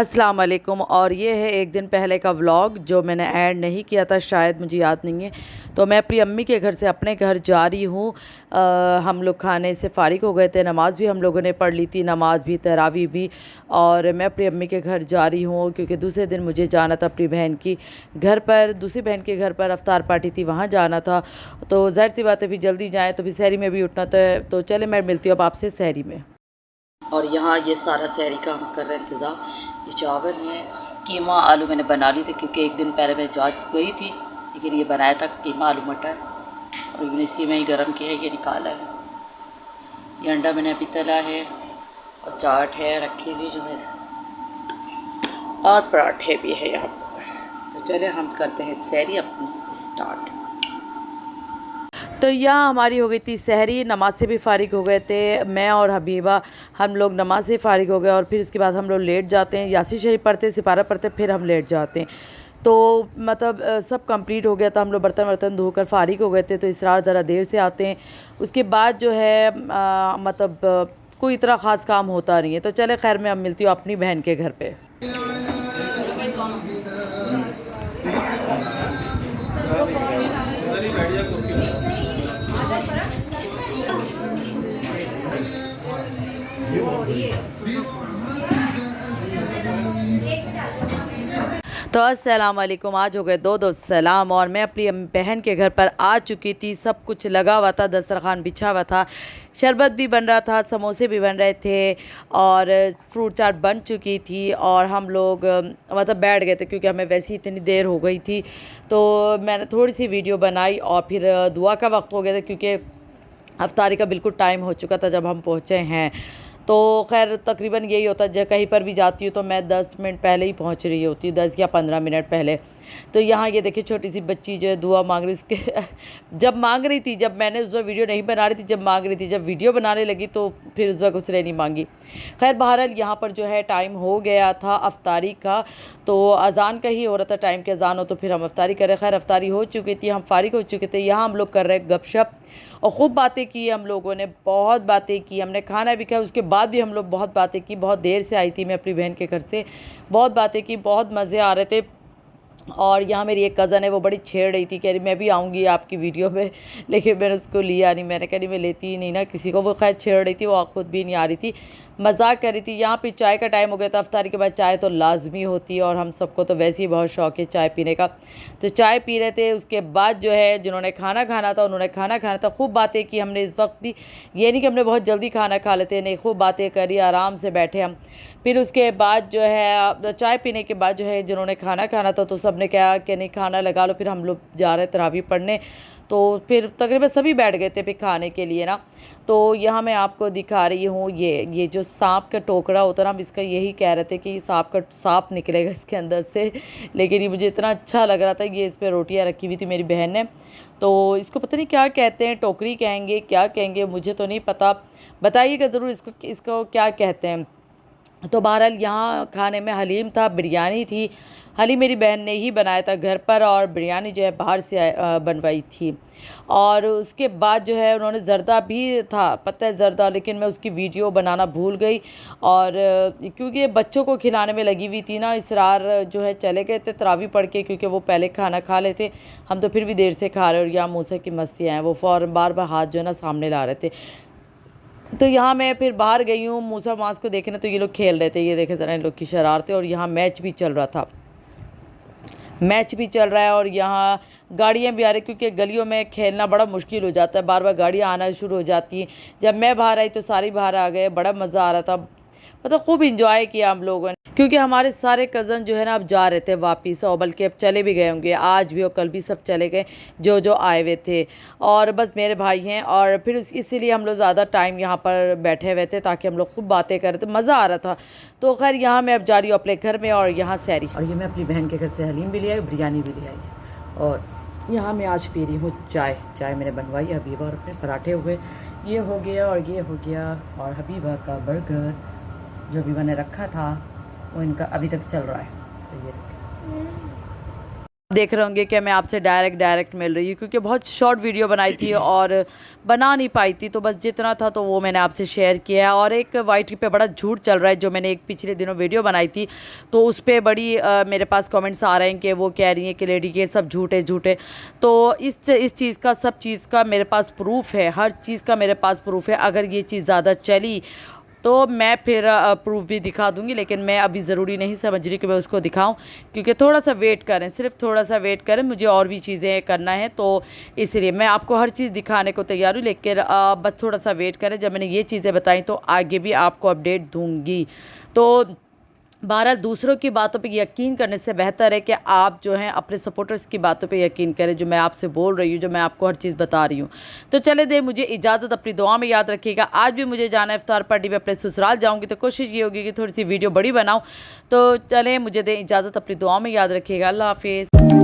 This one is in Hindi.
अस्सलाम वालेकुम। और ये है एक दिन पहले का व्लॉग जो मैंने ऐड नहीं किया था, शायद मुझे याद नहीं है। तो मैं अपनी अम्मी के घर से अपने घर जा रही हूँ। हम लोग खाने से फ़ारिग हो गए थे, नमाज़ भी हम लोगों ने पढ़ ली थी, नमाज भी, तरावी भी। और मैं अपनी अम्मी के घर जा रही हूँ क्योंकि दूसरे दिन मुझे जाना था अपनी बहन की घर पर, दूसरी बहन के घर पर अफ्तार पार्टी थी, वहाँ जाना था। तो ज़ाहिर सी बात है, भी जल्दी जाएँ तो भी सहरी में भी उठना था। तो चले, मैं मिलती हूँ अब आपसे सहरी में। और यहाँ ये सारा सहरी का हम कर रहे हैं इंतज़ाम। ये चावल हैं, कीमा आलू मैंने बना ली थी क्योंकि एक दिन पहले मैं जा गई थी, लेकिन ये बनाया था कीमा आलू मटर, और मैंने इसी में ही गर्म किया है, ये निकाला है। ये अंडा मैंने अभी तला है, और चाट है रखी हुई जो है, और पराठे भी है यहाँ पर। तो चले हम करते हैं सहरी अपनी स्टार्ट। तो यहाँ हमारी हो गई थी सहरी, नमाज से भी फ़ारिग हो गए थे मैं और हबीबा। हम लोग नमाज से फ़ारिग हो गए और फिर उसके बाद हम लोग लेट जाते हैं, यासीन शरीफ पढ़ते, सिपारा पढ़ते, फिर हम लेट जाते हैं। तो मतलब सब कंप्लीट हो गया था, हम लोग बर्तन वर्तन धोकर फ़ारिग हो गए थे। तो इसरार ज़रा देर से आते हैं, उसके बाद जो है मतलब कोई इतना ख़ास काम होता नहीं है। तो चले खैर, मैं अब मिलती हूँ अपनी बहन के घर पर। तो अस्सलाम वालेकुम, आज हो गए दो सलाम, और मैं अपनी बहन के घर पर आ चुकी थी। सब कुछ लगा हुआ था, दस्तरखान बिछा हुआ था, शरबत भी बन रहा था, समोसे भी बन रहे थे, और फ्रूट चाट बन चुकी थी। और हम लोग मतलब बैठ गए थे क्योंकि हमें वैसे ही इतनी देर हो गई थी। तो मैंने थोड़ी सी वीडियो बनाई और फिर दुआ का वक्त हो गया था क्योंकि अफ्तारी का बिल्कुल टाइम हो चुका था जब हम पहुँचे हैं। तो खैर तकरीबन यही होता है, जब कहीं पर भी जाती हूँ तो मैं 10 मिनट पहले ही पहुँच रही होती हूँ, 10 या 15 मिनट पहले। तो यहाँ ये देखिए छोटी सी बच्ची जो है दुआ मांग रही, उसके जब मांग रही थी, जब मैंने उस वक्त वीडियो नहीं बना रही थी, जब मांग रही थी, जब वीडियो बनाने लगी तो फिर उस वक्त उसने नहीं मांगी। खैर बहरहाल यहाँ पर जो है टाइम हो गया था अफ्तारी का, तो अज़ान का ही हो रहा था, टाइम के अज़ान हो तो फिर हम अफ्तारी करें। खैर अफ्तारी हो चुकी थी, हम फ़ारिग हो चुके थे। यहाँ हम लोग कर रहे गपशप और ख़ूब बातें की हम लोगों ने, बहुत बातें की, हमने खाना भी खाया, उसके बाद भी हम लोग बहुत बातें की। बहुत देर से आई थी मैं अपनी बहन के घर से, बहुत बातें की, बहुत मज़े आ रहे थे। और यहाँ मेरी एक कज़न है, वो बड़ी छेड़ रही थी, कह रही मैं भी आऊँगी आपकी वीडियो में, लेकिन मैंने उसको लिया नहीं। मैंने कहा नहीं, मैं लेती ही नहीं ना किसी को। वो खैर छेड़ रही थी, वो खुद भी नहीं आ रही थी, मजाक कर रही थी। यहाँ पे चाय का टाइम हो गया था, अफ्तारी के बाद चाय तो लाजमी होती है, और हम सबको तो वैसे ही बहुत शौक़ है चाय पीने का। तो चाय पी रहे थे, उसके बाद जो है जिन्होंने खाना खाना था उन्होंने खाना खाना था। खूब बातें की हमने इस वक्त भी, ये नहीं कि हमने बहुत जल्दी खाना खा लेते, नहीं, खूब बातें करी, आराम से बैठे हम। फिर उसके बाद जो है चाय पीने के बाद जो है जिन्होंने खाना खाना था तो सब ने कहा कि नहीं खाना लगा लो। फिर हम लोग जा रहे तरावी पढ़ने, तो फिर तकरीबन सभी बैठ गए थे फिर खाने के लिए ना। तो यहाँ मैं आपको दिखा रही हूँ ये जो सांप का टोकरा होता है ना, हम इसका यही कह रहे थे कि सांप निकलेगा इसके अंदर से, लेकिन ये मुझे इतना अच्छा लग रहा था। ये इस पर रोटियाँ रखी हुई थी मेरी बहन ने, तो इसको पता नहीं क्या कहते हैं, टोकरी कहेंगे, क्या कहेंगे, मुझे तो नहीं पता, बताइएगा ज़रूर इसको क्या कहते हैं। तो बहरहाल यहाँ खाने में हलीम था, बिरयानी थी। हलीम मेरी बहन ने ही बनाया था घर पर, और बिरयानी जो है बाहर से बनवाई थी। और उसके बाद जो है उन्होंने ज़र्दा भी था, पता है ज़र्दा, लेकिन मैं उसकी वीडियो बनाना भूल गई। और क्योंकि बच्चों को खिलाने में लगी हुई थी ना, इसरार जो है चले गए थे तरावी पढ़ के, क्योंकि वो पहले खाना खा लेते, हम तो फिर भी देर से खा रहे। और यहाँ मूसा की मस्तियाँ हैं, वो फ़ौरन बार बार हाथ जो है ना सामने ला रहे थे। तो यहाँ मैं फिर बाहर गई हूँ मूसा मास को देखने, तो ये लोग खेल रहे थे, ये देखे ज़रा इन लोग की शरारतें। और यहाँ मैच भी चल रहा था, मैच भी चल रहा है, और यहाँ गाड़ियाँ भी आ रही, क्योंकि गलियों में खेलना बड़ा मुश्किल हो जाता है, बार बार गाड़ियाँ आना शुरू हो जाती हैं। जब मैं बाहर आई तो सारी बाहर आ गए, बड़ा मज़ा आ रहा था, मतलब खूब इंजॉय किया हम लोगों ने। क्योंकि हमारे सारे कज़न जो है ना अब जा रहे थे वापस, और बल्कि अब चले भी गए होंगे, आज भी और कल भी सब चले गए जो जो आए हुए थे, और बस मेरे भाई हैं। और फिर इसीलिए हम लोग ज़्यादा टाइम यहाँ पर बैठे हुए थे ताकि हम लोग खूब बातें करें, तो मज़ा आ रहा था। तो खैर यहाँ मैं अब जा रही हूँ अपने घर में, और यहाँ सहरी, और ये मैं अपनी बहन के घर से हलीम भी ले आई, बिरयानी भी ले आई, और यहाँ मैं आज पी रही हूँ चाय मैंने बनवाई। हबीबा और अपने पराठे हुए, ये हो गया और ये हो गया, और हबीबा का बर्गर जो भी मैंने रखा था वो इनका अभी तक चल रहा है। तो ये देखिए, देख रहे होंगे कि मैं आपसे डायरेक्ट मिल रही हूँ, क्योंकि बहुत शॉर्ट वीडियो बनाई थी और बना नहीं पाई थी, तो बस जितना था तो वो मैंने आपसे शेयर किया है। और एक वाइटी पे बड़ा झूठ चल रहा है, जो मैंने एक पिछले दिनों वीडियो बनाई थी तो उस पर बड़ी मेरे पास कमेंट्स आ रहे हैं कि वो कह रही हैं कि लेडी के सब झूठे झूठे। तो इस चीज़ का, सब चीज़ का मेरे पास प्रूफ है, हर चीज़ का मेरे पास प्रूफ है। अगर ये चीज़ ज़्यादा चली तो मैं फिर प्रूफ भी दिखा दूंगी, लेकिन मैं अभी ज़रूरी नहीं समझ रही कि मैं उसको दिखाऊं, क्योंकि थोड़ा सा वेट करें, सिर्फ थोड़ा सा वेट करें, मुझे और भी चीज़ें करना है। तो इसलिए मैं आपको हर चीज़ दिखाने को तैयार हूँ, लेकिन बस थोड़ा सा वेट करें। जब मैंने ये चीज़ें बताई तो आगे भी आपको अपडेट दूँगी। तो बहरहाल दूसरों की बातों पे यकीन करने से बेहतर है कि आप जो हैं अपने सपोर्टर्स की बातों पे यकीन करें, जो मैं आपसे बोल रही हूँ, जो मैं आपको हर चीज़ बता रही हूँ। तो चले दे मुझे इजाज़त, अपनी दुआ में याद रखिएगा। आज भी मुझे जाना है इफ्तार पार्टी में, अपने ससुराल जाऊँगी तो कोशिश ये होगी कि थोड़ी सी वीडियो बड़ी बनाऊँ। तो चलें, मुझे दें इजाज़त, अपनी दुआ में याद रखिएगा। अल्लाह हाफिज़।